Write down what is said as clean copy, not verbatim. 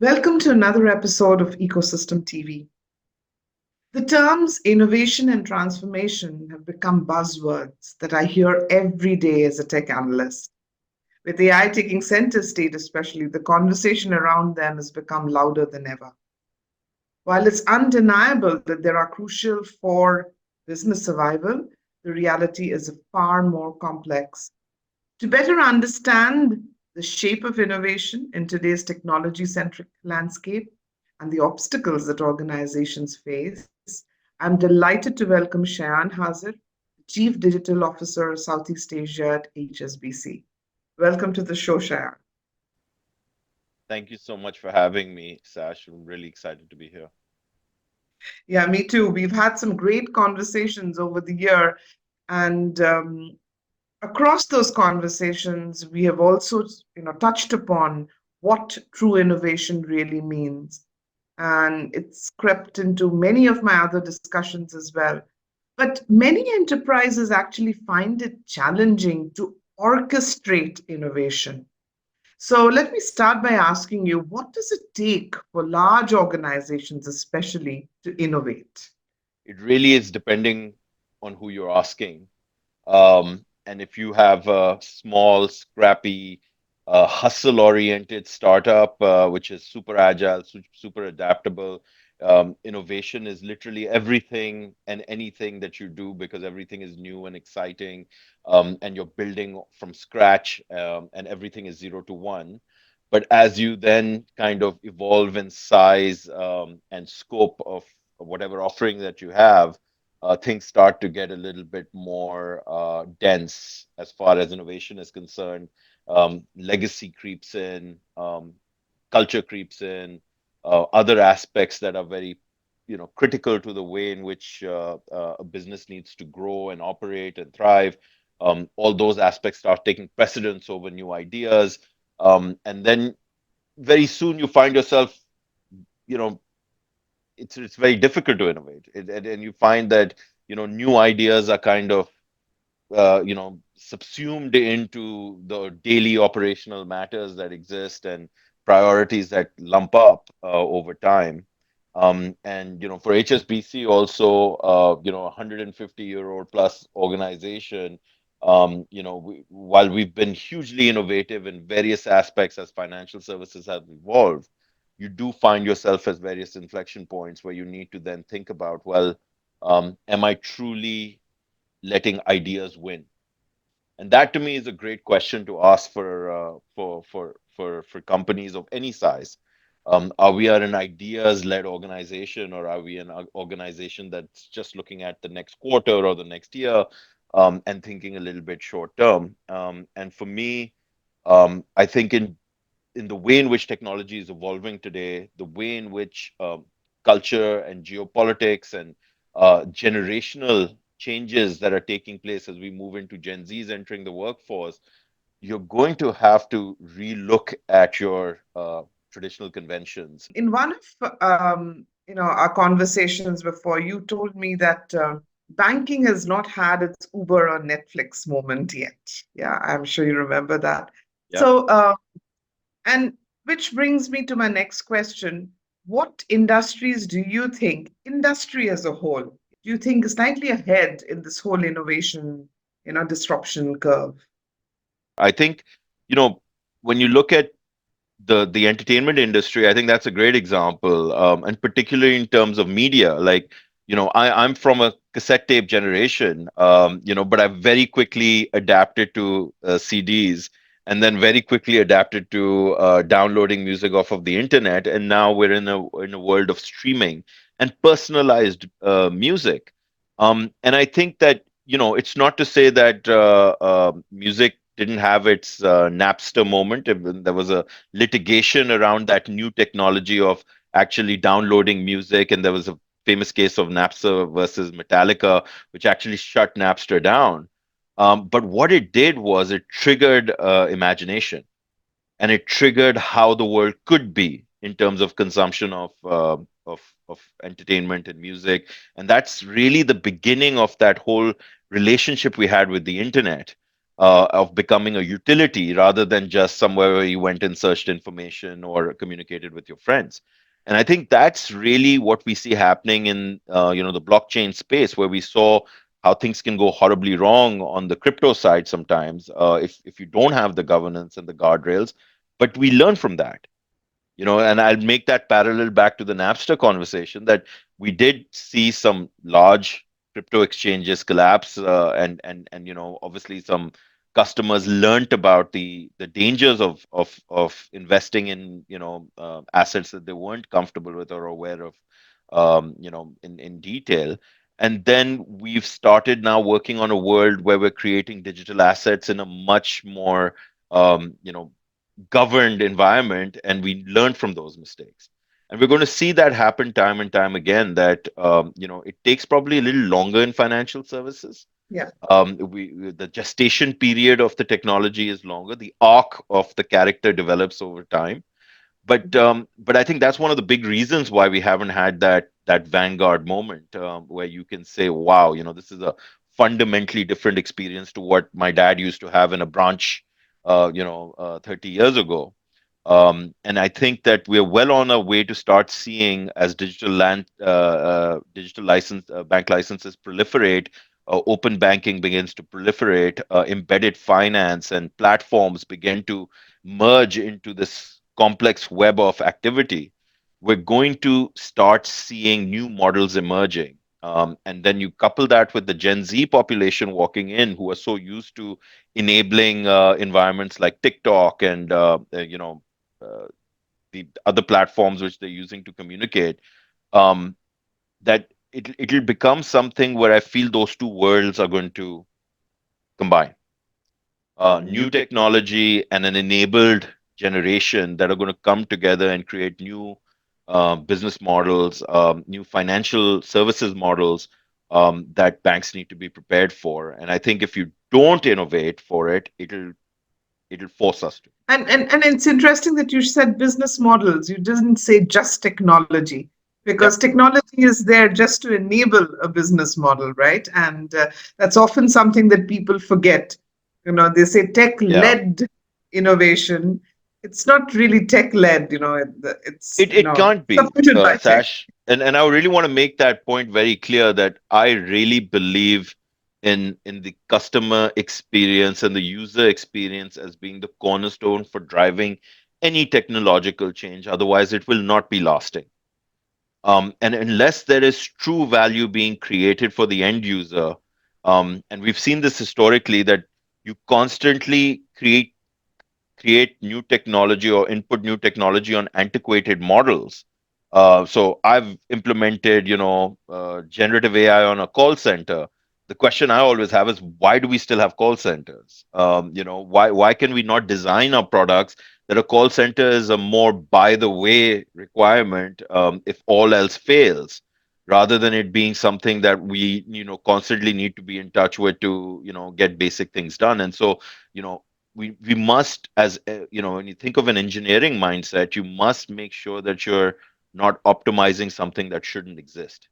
Welcome to another episode of Ecosystem TV. The terms innovation and transformation have become buzzwords that I hear every day as a tech analyst. With AI taking center stage, especially, the conversation around them has become louder than ever. While it's undeniable that they are crucial for business survival, the reality is far more complex. To better understand the shape of innovation in today's technology centric landscape and the obstacles that organizations face, I'm delighted to welcome Shayan Hazir, Chief Digital Officer of Southeast Asia at HSBC. Welcome to the show, Shayan. Thank you so much for having me, Sash. I'm really excited to be here. Yeah, me too. We've had some great conversations over the year, and across those conversations, we have also, touched upon what true innovation really means, and it's crept into many of my other discussions as well. But many enterprises actually find it challenging to orchestrate innovation. So let me start by asking you, what does it take for large organizations, especially, to innovate? It really is depending on who you're asking. And if you have a small, scrappy, hustle-oriented startup, which is super agile, super adaptable, innovation is literally everything and anything that you do because everything is new and exciting, and you're building from scratch, and everything is 0 to 1. But as you then kind of evolve in size, and scope of whatever offering that you have, things start to get a little bit more dense as far as innovation is concerned. Legacy creeps in, culture creeps in, other aspects that are very, critical to the way in which a business needs to grow and operate and thrive. All those aspects start taking precedence over new ideas, and then very soon you find yourself, you know, it's very difficult to innovate, and you find that new ideas are kind of subsumed into the daily operational matters that exist and priorities that lump up over time. And for HSBC also, 150-year-old plus organization, while we've been hugely innovative in various aspects as financial services have evolved, you do find yourself at various inflection points where you need to then think about, well, am I truly letting ideas win? And that to me is a great question to ask for companies of any size. Are we an ideas-led organization, or are we an organization that's just looking at the next quarter or the next year, and thinking a little bit short term? And for me, I think in the way in which technology is evolving today, the way in which culture and geopolitics and generational changes that are taking place as we move into Gen Zs entering the workforce, you're going to have to relook at your traditional conventions. In one of our conversations before, you told me that banking has not had its Uber or Netflix moment yet. Yeah, I'm sure you remember that. Yeah. So, and which brings me to my next question. What industries do you think, industry as a whole, do you think is slightly ahead in this whole innovation, disruption curve? I think, you know, when you look at the entertainment industry, I think that's a great example, and particularly in terms of media. Like, I'm from a cassette tape generation, but I very quickly adapted to CDs, and then very quickly adapted to downloading music off of the internet, and now we're in a world of streaming and personalized music. And I think that it's not to say that music didn't have its Napster moment. There was a litigation around that new technology of actually downloading music, and there was a famous case of Napster versus Metallica, which actually shut Napster down. But what it did was it triggered imagination, and it triggered how the world could be in terms of consumption of entertainment and music, and that's really the beginning of that whole relationship we had with the internet. of becoming a utility rather than just somewhere where you went and searched information or communicated with your friends. And I think that's really what we see happening in the blockchain space, where we saw how things can go horribly wrong on the crypto side sometimes if you don't have the governance and the guardrails. But we learn from that. And I'll make that parallel back to the Napster conversation, that we did see some large crypto exchanges collapse, and obviously some customers learnt about the dangers of investing in assets that they weren't comfortable with or aware of, in detail. And then we've started now working on a world where we're creating digital assets in a much more um, you know governed environment, and we learn from those mistakes. And we're going to see that happen time and time again, that it takes probably a little longer in financial services. Yeah. The gestation period of the technology is longer, the arc of the character develops over time. But I think that's one of the big reasons why we haven't had that vanguard moment, where you can say, wow, this is a fundamentally different experience to what my dad used to have in a branch 30 years ago. And I think that we're well on our way to start seeing, as digital license bank licenses proliferate, open banking begins to proliferate, embedded finance and platforms begin to merge into this complex web of activity. We're going to start seeing new models emerging. And then you couple that with the Gen Z population walking in, who are so used to enabling environments like TikTok and uh, the other platforms which they're using to communicate, um, that it'll become something where I feel those two worlds are going to combine. New New technology and an enabled generation that are going to come together and create new business models, new financial services models, that banks need to be prepared for. And I think if you don't innovate for it, it'll force us to. And it's interesting that you said business models. You didn't say just technology, because Yep. technology is there just to enable a business model, right? And that's often something that people forget. They say Yeah. tech-led innovation. It's not really tech-led. It's It can't be, supported by tech. Sash. And I really want to make that point very clear, that I really believe in the customer experience and the user experience as being the cornerstone for driving any technological change. Otherwise, it will not be lasting. And unless there is true value being created for the end user, and we've seen this historically, that you constantly create new technology or input new technology on antiquated models. So I've implemented, generative AI on a call center. The question I always have is, why do we still have call centers? Why can we not design our products that a call center is a more by the way requirement, if all else fails, rather than it being something that we, constantly need to be in touch with to, get basic things done. And so, you know, we must, as when you think of an engineering mindset, you must make sure that you're not optimizing something that shouldn't exist.